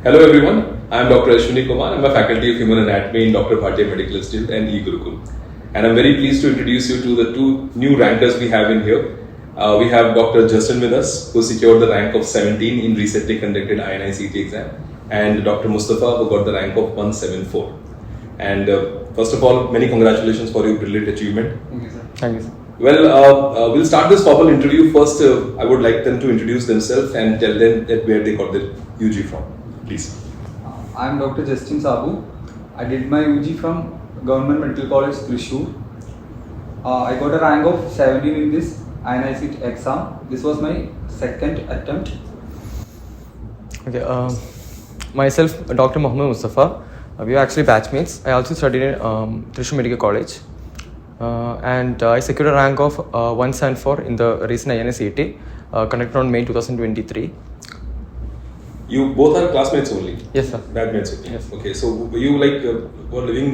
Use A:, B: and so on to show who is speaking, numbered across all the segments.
A: Hello everyone, I am Dr. Ashwani Kumar. I am a faculty of Human Anatomy in Dr. Bhatia Medical Institute and E-Gurukul. And I am very pleased to introduce you to the two new rankers we have in here. We have Dr. Justin with us, who secured the rank of 17 in recently conducted Inicet exam, and Dr. Mustafa, who got the rank of 174. And first of all, many congratulations for your brilliant achievement.
B: Thank you, sir.
C: Thank you, sir.
A: Well, we'll start this formal interview. First, I would like them to introduce themselves and tell them that where they got their UG from. Please.
B: I am Dr. Justin Sabu. I did my UG from Government Medical College, Thrissur. I got a rank of 17 in this Inicet exam. This was my second attempt.
C: Okay, myself, Dr. Mohammed Mustafa. We are actually batchmates. I also studied in Thrissur Medical College. And I secured a rank of 174 in the recent Inicet conducted on May 2023.
A: You both are classmates only?
C: Yes, sir.
A: Batchmates only?
C: Yes.
A: Okay, so were you were living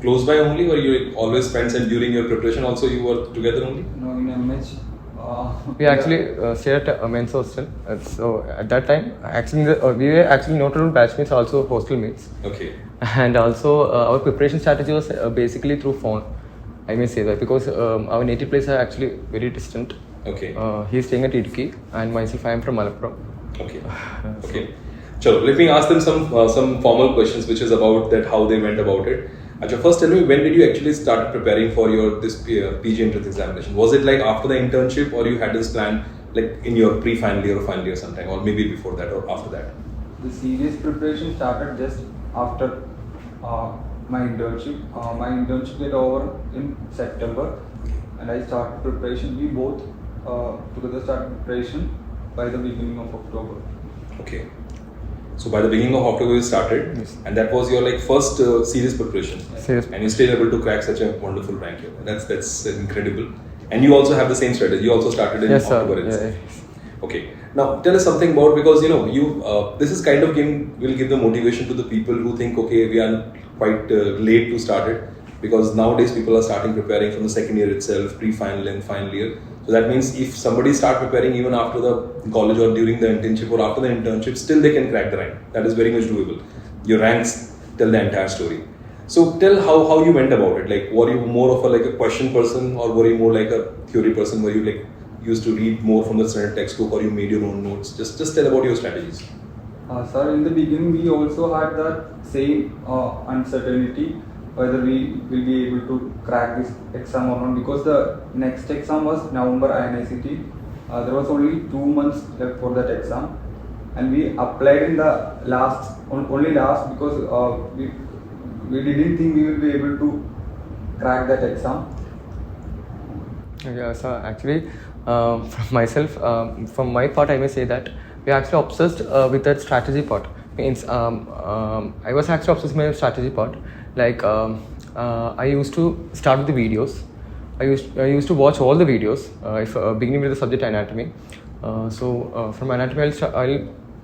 A: close by only, or you always friends, and during your preparation also you were together only?
B: No, in MH.
C: We actually stayed at a men's hostel. So at that time, actually we were actually not only batchmates, also hostel mates.
A: Okay.
C: And also our preparation strategy was basically through phone. I may say that because our native places are actually very distant.
A: Okay.
C: He's staying at Idukki and myself I am from Malappuram.
A: Okay. Okay. So let me ask them some formal questions, which is about that how they went about it. Acha, first tell me, when did you actually start preparing for your PG entrance examination? Was it like after the internship, or you had this plan like in your pre-final year or final year sometime, or maybe before that or after that?
B: The serious preparation started just after my internship. My internship get over in September, and I started preparation. We both together started preparation by the beginning of October. Okay.
A: So by the beginning of October you started,
C: yes.
A: And that was your first serious preparation.
C: Serious.
A: And you're still able to crack such a wonderful rank here. That's incredible. And you also have the same strategy. You also started in October itself.
C: Yeah.
A: Okay. Now tell us something about, because this is kind of will give the motivation to the people who think, okay, we are quite late to start it, because nowadays people are starting preparing from the second year itself, pre-final and final year. So that means if somebody start preparing even after the college or during the internship or after the internship, still they can crack the rank. That is very much doable. Your ranks tell the entire story. So tell how you went about it. Like, were you more of a question person, or were you more like a theory person? Were you used to read more from the standard textbook, or you made your own notes? Just tell about your strategies.
B: Sir, in the beginning we also had that same uncertainty whether we will be able to crack this exam or not, because the next exam was November Inicet. There was only 2 months left for that exam, and we applied in the only last because we didn't think we will be able to crack that exam.
C: Yeah, so actually from myself, from my part I may say that we are actually obsessed with that strategy part. Means I was actually obsessed with my strategy part. Like I used to start with the videos. I used to watch all the videos. Beginning with the subject anatomy. From anatomy,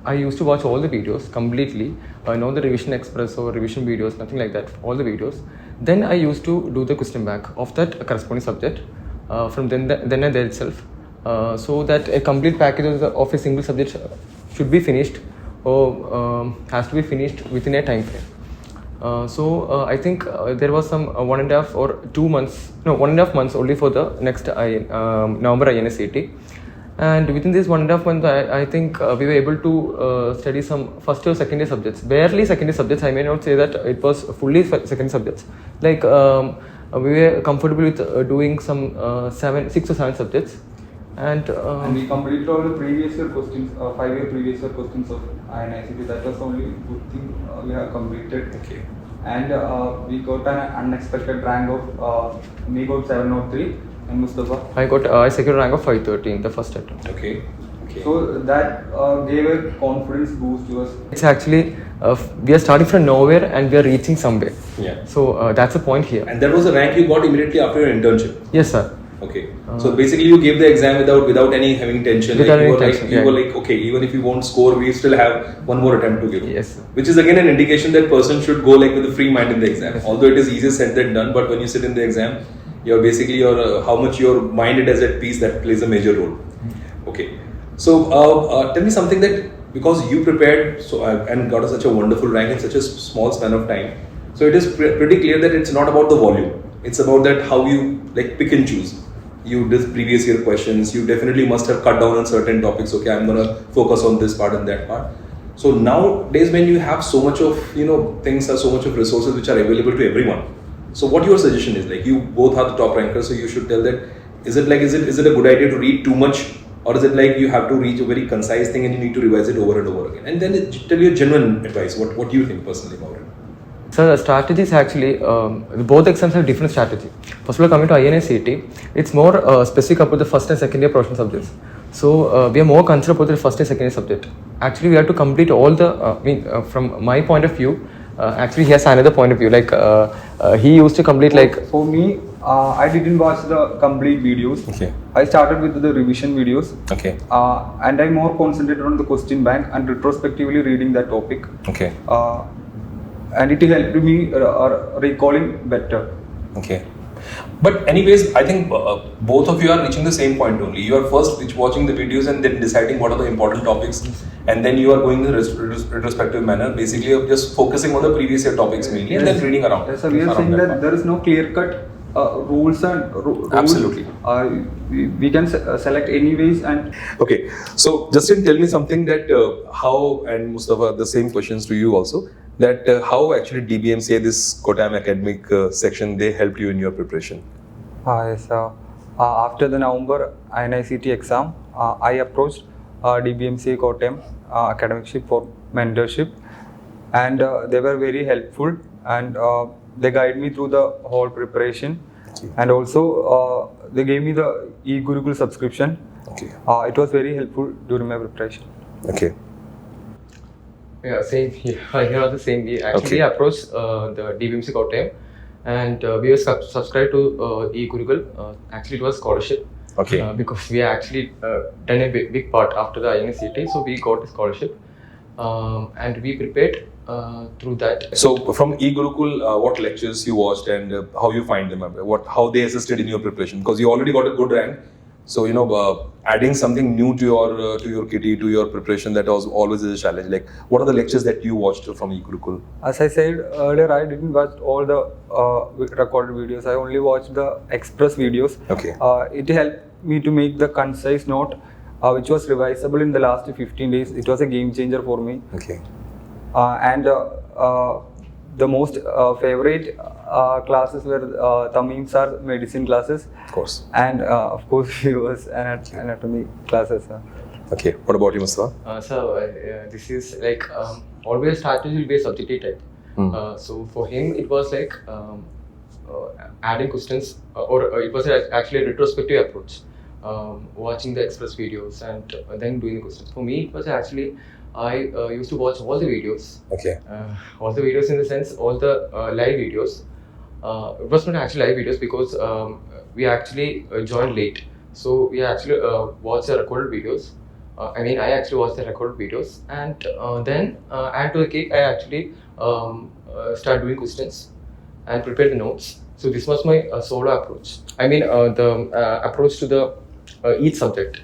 C: I used to watch all the videos completely. Not the revision express or revision videos, nothing like that. All the videos. Then I used to do the question bank of that corresponding subject. From then and there itself, so that a complete package of a single subject should be finished, or has to be finished within a time frame. I think there was some 1.5 or 2 months, no, 1.5 months only for the next November Inicet. And within this 1.5 months, I think we were able to study some first or second year subjects. Barely second year subjects. I may not say that it was fully second subjects. Like we were comfortable with doing some 6 or 7 subjects. And
B: we completed all the previous year questions, 5-year previous year questions of Inicet. That was only good thing we have completed.
A: Okay.
B: And we got an unexpected rank of me got 703 and Mustafa.
C: I secured a rank of 530 in the first attempt.
A: Okay.
B: So that gave a confidence boost to us.
C: It's actually we are starting from nowhere and we are reaching somewhere.
A: Yeah.
C: So that's the point here.
A: And that was the rank you got immediately after your internship.
C: Yes, sir.
A: Okay. So basically you gave the exam without any having tension.
C: Without any tension,
A: you were like, okay, even if you won't score, we still have one more attempt to give.
C: Yes.
A: Which is again an indication that person should go with a free mind in the exam.
C: Yes.
A: Although it is easier said than done, but when you sit in the exam, you're basically how much your mind is at peace, that plays a major role. Okay. So tell me something that because you prepared and got such a wonderful rank in such a small span of time. So it is pretty clear that it's not about the volume. It's about that how you like pick and choose. You did previous year questions. You definitely must have cut down on certain topics. Okay, I'm gonna focus on this part and that part. So nowadays, when you have so much of things, are so much of resources which are available to everyone. So what your suggestion is? Like, you both are the top rankers, so you should tell that. Is it a good idea to read too much, or is it like you have to reach a very concise thing and you need to revise it over and over again? And then tell your genuine advice. What do you think personally about it?
C: So the strategies actually, both exams have different strategy. First of all, coming to Inicet, it's more specific about the first and second year professional subjects. So we are more concerned about the first and second year subject. Actually, we have to complete all the, from my point of view, actually he has another point of view. Like he used to complete like...
B: For me, I didn't watch the complete videos.
A: Okay.
B: I started with the revision videos.
A: Okay.
B: And I more concentrated on the question bank and retrospectively reading that topic.
A: Okay.
B: And it helped me recalling better.
A: Okay. But anyways, I think both of you are reaching the same point only. You are first watching the videos and then deciding what are the important topics, and then you are going in a retrospective manner. Basically, you're just focusing on the previous year topics mainly, and then reading around.
B: Yes, so we are saying that there is no clear-cut rules and rules.
A: Absolutely.
B: We can select any ways and...
A: Okay. So, Justin, tell me something that how, and Mustafa, the same questions to you also, that how actually DBMCI, this Kottayam academic section, they helped you in your preparation?
B: Yes. After the November Inicet exam, I approached DBMCI Kottayam Academics for mentorship, and they were very helpful, and they guided me through the whole preparation.
A: Okay.
B: And also they gave me the e-Gurukul subscription.
A: Okay.
B: It was very helpful during my preparation.
A: Okay.
C: Yeah, same here. Here are the same. We actually approached the DBMCI Kottayam, and we were subscribed to e-Gurukul. Actually, it was scholarship.
A: Okay.
C: Because we actually done a big part after the Inicet, so we got a scholarship, and we prepared through that.
A: So from e-Gurukul, what lectures you watched and how you find them? How they assisted in your preparation? Because you already got a good rank. So adding something new to your kitty, to your preparation, that was always a challenge. Like, what are the lectures that you watched from e-Gurukul?
B: As I said earlier, I didn't watch all the recorded videos. I only watched the express videos.
A: Okay.
B: It helped me to make the concise note, which was revisable in the last 15 days. It was a game changer for me.
A: Okay.
B: And the most favorite classes were Tamim sir medicine classes.
A: Of course.
B: And of course, it was anatomy classes.
A: Okay. What about you, Mustafa?
C: This is like always strategy will be a subjective type. So for him, it was like adding questions, or it was actually a retrospective approach. Watching the express videos and then doing the questions. For me, it was actually I used to watch all the videos.
A: Okay.
C: All the videos in the sense, all the live videos. It was not actually live videos because we actually joined late. So we actually watched the recorded videos. I actually watched the recorded videos, and then add to the cake, I actually start doing questions and prepare the notes. So this was my solo approach. The approach to the each subject.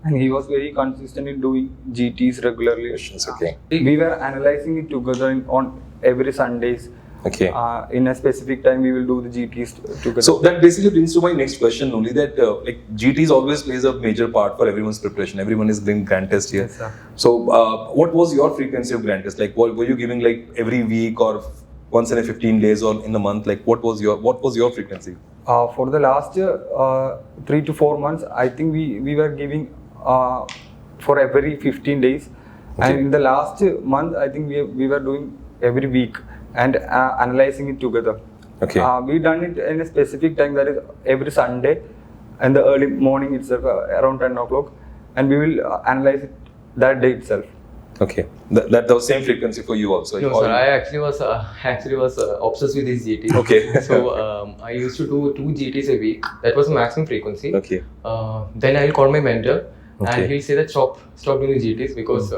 B: And he was very consistent in doing GTs regularly.
A: Okay.
B: We were analyzing it together on every Sundays.
A: Okay.
B: In a specific time, we will do the GTs together.
A: So that basically brings to my next question only, that like GTs always plays a major part for everyone's preparation. Everyone is doing grand test here.
B: Yes, sir.
A: So what was your frequency of grand test? Like, were you giving like every week or once in a 15 days or in a month? Like, what was your frequency?
B: For the last 3 to 4 months, I think we were giving for every 15 days.
A: Okay.
B: And in the last month, I think we were doing every week and analyzing it together.
A: Okay.
B: We done it in a specific time, that is every Sunday in the early morning itself, around 10 o'clock, and we will analyze it that day itself.
A: Okay. That was same frequency for you also?
C: No, sir. I actually was obsessed with these GTs.
A: Okay.
C: So I used to do 2 GTs a week. That was the maximum frequency.
A: Okay.
C: Then I'll call my mentor.
A: Okay.
C: And he'll say that stop doing the GTs, because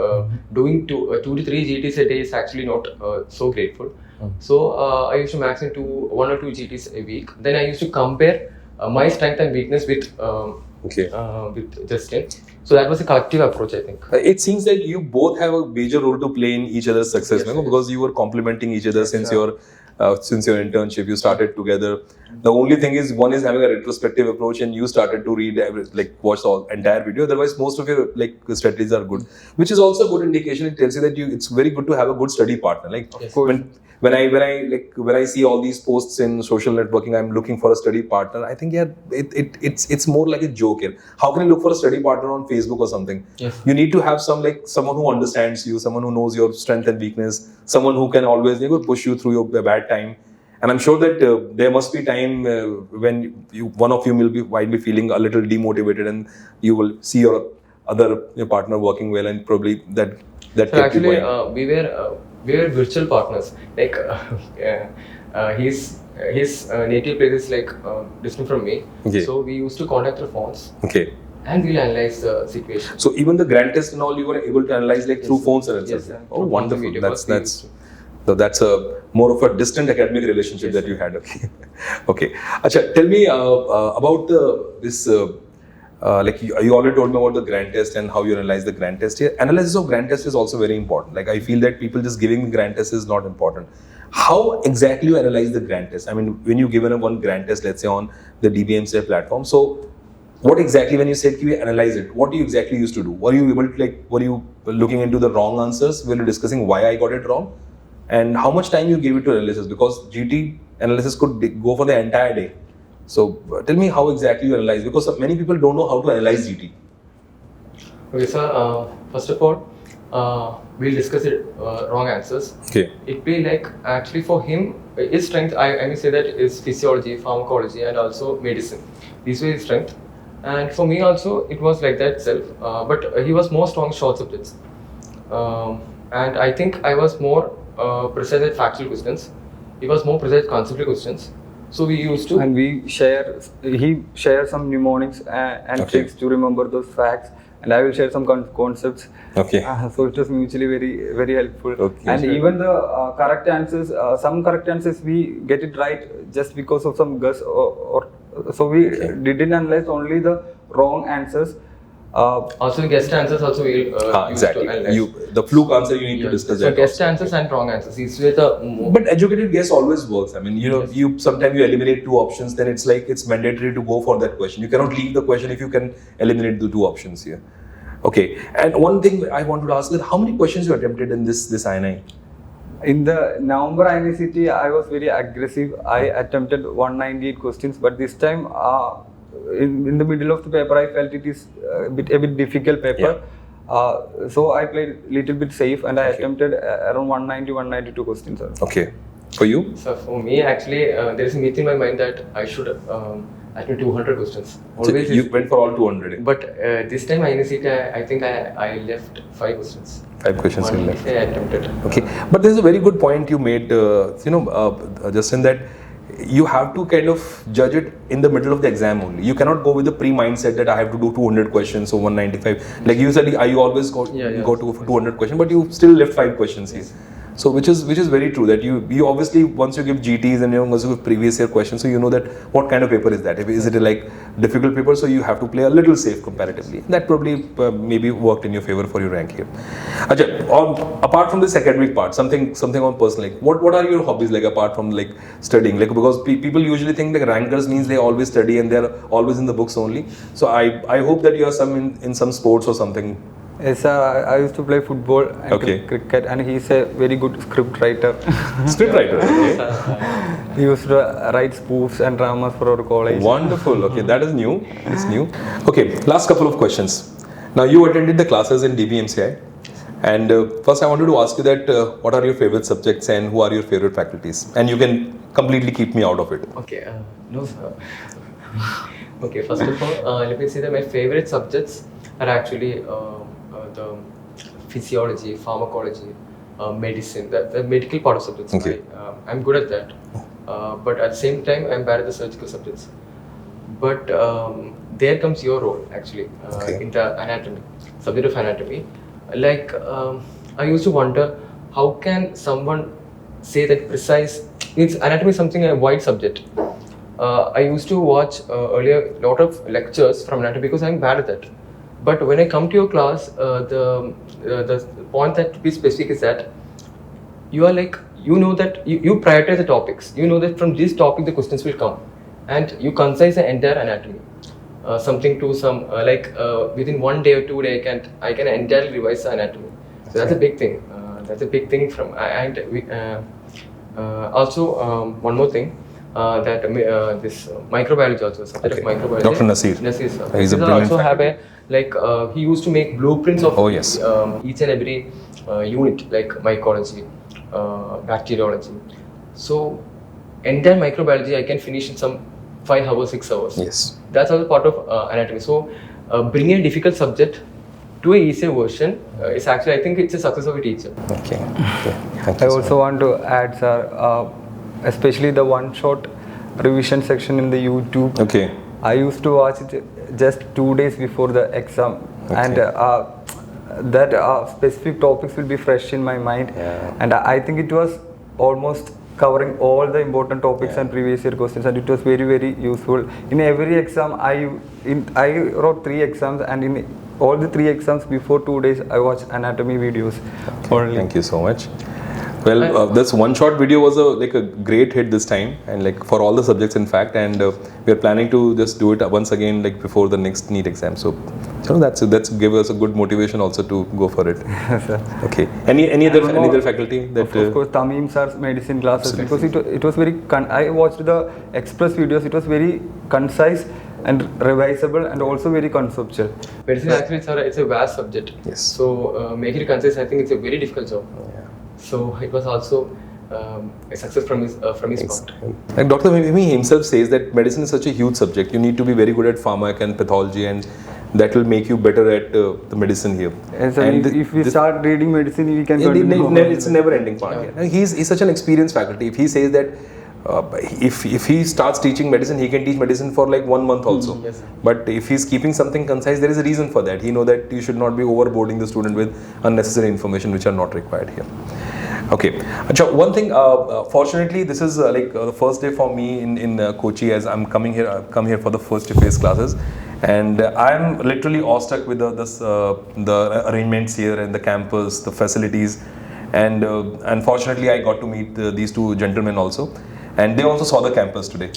C: doing 2 to 3 GTs a day is actually not so grateful. So I used to maximum 1 or 2 GTs a week. Then I used to compare my strength and weakness with
A: Okay.
C: with Justin. So that was a collective approach, I think.
A: It seems that you both have a major role to play in each other's success,
C: Yes,
A: no?
C: yes.
A: Because you were complementing each other since
C: sure.
A: your internship. You started together. The only thing is, one is having a retrospective approach, and you started to read watch the entire video. Otherwise, most of your strategies are good, which is also a good indication. It tells you that it's very good to have a good study partner. Like
C: Yes.
A: when I see all these posts in social networking, I'm looking for a study partner. I think it's more like a joke here. How can you look for a study partner on Facebook or something?
C: Yes.
A: You need to have someone who understands you, someone who knows your strength and weakness, someone who can always push you through your bad time. And I'm sure that there must be time when one of you might be feeling a little demotivated, and you will see your other partner working well, and probably that
C: So
A: kept you
C: actually,
A: going.
C: we were virtual partners. Like his native place is distant from me.
A: Okay.
C: So we used to contact through phones.
A: Okay.
C: And we'll analyze the situation.
A: So even the grand test and all, you were able to analyze through phones and
C: Yes,
A: etc.
C: sir.
A: Oh,
C: Through
A: wonderful!
C: video calls we used to.
A: So that's a more of a distant academic relationship that you had. Okay. Okay. Acha, tell me about this. You already told me about the grand test and how you analyze the grand test. Here, analysis of grand test is also very important. Like I feel that people just giving the grand test is not important. How exactly you analyze the grand test? I mean, when you given a one grand test, let's say on the DBMCI platform, so what exactly, when you said we analyze it, what do you exactly used to do? Were you able to were you looking into the wrong answers? Were you discussing why I got it wrong? And how much time you gave it to analysis? Because GT analysis could go for the entire day. So tell me how exactly you analyze, because many people don't know how to analyze GT.
C: Okay, sir. First of all, we'll discuss it wrong answers.
A: Okay.
C: It be actually for him, his strength, I may say that is physiology, pharmacology, and also medicine. These were his strength. And for me also, it was like that itself. But he was more strong short subjects. And I think I was more precise at factual questions. He was more precise at conceptual questions. So we used to.
B: And he shares some mnemonics and
A: Okay.
B: tricks to remember those facts, and I will share some concepts.
A: Okay.
B: So it was mutually very, very helpful.
A: Okay.
B: And
A: Sure.
B: even the correct answers, some correct answers we get it right just because of some guess or so we didn't analyze only the wrong answers.
C: Also, the guest answers also we used
A: Exactly.
C: to analyze.
A: The fluke answer you need to discuss
C: So
A: that.
C: guest
A: also.
C: answers and wrong answers. These were the more.
A: But educated guess always works. I mean, you sometimes you eliminate two options, then it's mandatory to go for that question. You cannot leave the question if you can eliminate the two options here. Okay. And one thing I wanted to ask is, how many questions you attempted in this INI?
B: In the November INICT, I was very aggressive. I attempted 198 questions, but this time, in the middle of the paper, I felt it is a bit difficult paper. So I played a little bit safe, and I attempted around 190, 192 questions.
A: Okay. For you?
C: So for me, actually, there is a myth in my mind that I should attempt 200 questions.
A: So you went for all 200.
C: But this time I think I left 5 questions.
A: 5 questions you left.
C: I attempted.
A: Okay, but there's a very good point you made, Justin, that you have to kind of judge it in the middle of the exam only. You cannot go with the pre-mindset that I have to do 200 questions, so 195. Like you said, I always go to 200 questions, but you still left 5 questions here. So which is very true, that you obviously, once you give GTs and you also give previous year questions, so you know that what kind of paper is that. Is it a difficult paper, so you have to play a little safe comparatively. That probably maybe worked in your favor for your rank here. Ajay, apart from this academic part, something on personal, what are your hobbies apart from studying? Because people usually think rankers means they always study and they're always in the books only. So I hope that you are in some sports or something.
B: Yes, sir. I used to play football and cricket, and he's a very good script writer.
A: Script writer, okay.
B: He used to write spoofs and dramas for our college.
A: Wonderful. Okay, that is new. It's new. Okay, last couple of questions. Now, you attended the classes in DBMCI, and first I wanted to ask you that what are your favorite subjects and who are your favorite faculties? And you can completely keep me out of it.
C: Okay, no sir. Okay, first of all, let me say that my favorite subjects are actually the physiology, pharmacology, medicine, the medical part of subjects.
A: Okay.
C: I'm good at that. But at the same time, I'm bad at the surgical subjects. But there comes your role actually in the anatomy, subject of anatomy. I used to wonder, how can someone say that precise, anatomy is something a wide subject. I used to watch earlier a lot of lectures from anatomy because I'm bad at that. But when I come to your class, the point that to be specific is that you are like, you know that you prioritize the topics. You know that from this topic the questions will come, and you concise the entire anatomy. Something to some within 1 day or 2 days, I can entirely revise the anatomy. So that's a big thing. That's a big thing from also one more thing. This microbiology also, subject of microbiology.
A: Dr. Nasir.
C: Nasir sir.
A: He's a
C: He
A: brilliant
C: also have a he used to make blueprints of each and every unit like mycology, bacteriology. So entire microbiology I can finish in some 5 hours, 6 hours.
A: Yes.
C: That's also part of anatomy. So bringing a difficult subject to a easier version is actually, I think it's a success of a teacher.
A: Okay. Thank
B: I
A: you so
B: also want to add, sir, especially the one-shot revision section in the YouTube.
A: Okay.
B: I used to watch it just 2 days before the exam, and that specific topics will be fresh in my mind.
A: Yeah.
B: And I think it was almost covering all the important topics and previous year questions, and it was very, very useful. In every exam, I wrote 3 exams, and in all the 3 exams before 2 days, I watched anatomy videos.
A: Okay. Thank you so much. Well, this one-shot video was a great hit this time, and for all the subjects in fact, and we are planning to just do it once again before the next NEET exam. So that's give us a good motivation also to go for it. Okay. Any other faculty that?
B: Of course, Tamim sir's medicine classes, because it was very. I watched the express videos. It was very concise and revisable, and also very conceptual.
C: Medicine actually it's a vast subject.
A: Yes.
C: So making it concise, I think it's a very difficult job.
A: Yeah.
C: So it was also a success from his part.
A: Like Dr. Mimi himself says that medicine is such a huge subject. You need to be very good at pharmac and pathology, and that will make you better at the medicine here.
B: And if we start reading medicine, we can continue.
A: It's a never-ending part. Yeah. He's such an experienced faculty. If he says that if he starts teaching medicine, he can teach medicine for 1 month also.
C: Yes.
A: But if he's keeping something concise, there is a reason for that. He knows that you should not be overboarding the student with unnecessary information which are not required here. Okay. Achha, one thing, fortunately, this is the first day for me in Kochi, as I'm coming here. I've come here for the face-to-face classes, and I'm literally awestruck with the arrangements here and the campus, the facilities, and unfortunately, I got to meet these 2 gentlemen also, and they also saw the campus today.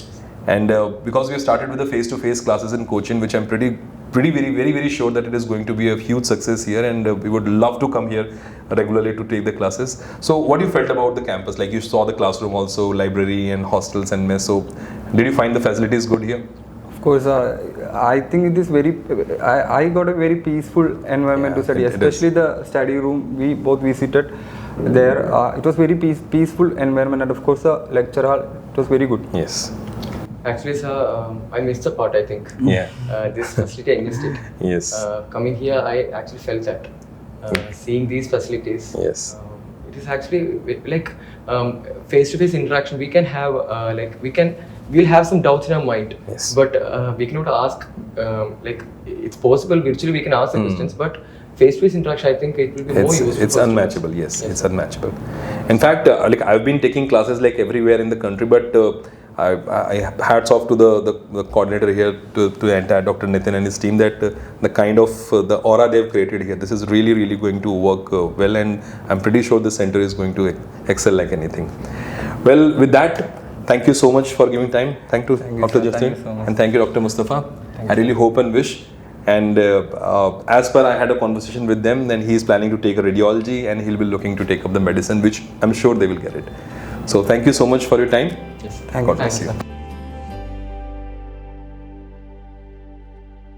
A: And because we have started with the face-to-face classes in Cochin, which I'm very, very sure that it is going to be a huge success here, and we would love to come here regularly to take the classes. So what you felt about the campus? You saw the classroom also, library and hostels and mess. So did you find the facilities good here?
B: Of course, I think it is very. I got a very peaceful environment to study, especially the study room we both visited. There, it was very peaceful environment, and of course the lecture hall, it was very good.
A: Yes.
C: Actually, sir, I missed the part, I think.
A: Yeah.
C: This facility, I missed it.
A: Yes.
C: Coming here, I actually felt that. Seeing these facilities.
A: Yes.
C: It is actually face-to-face interaction. We can have we'll have some doubts in our mind.
A: Yes.
C: But we cannot ask it's possible virtually we can ask the questions, but face-to-face interaction, I think it will be more useful.
A: It's unmatchable. Yes, it's unmatchable. In fact, I've been taking classes everywhere in the country, but I hats off to the coordinator here, to the entire Dr. Nitin and his team, that the kind of the aura they've created here, this is really going to work well, and I'm pretty sure the center is going to excel like anything. Well, with that, thank you so much for giving time. Thank you, Dr. Justin, and thank you, Dr. Mustafa. I really hope and wish. And as per I had a conversation with them, then he is planning to take a radiology, and he'll be looking to take up the medicine, which I'm sure they will get it. So thank you so much for your time.
C: Yes.
B: Thank
A: God bless you.
C: Sir.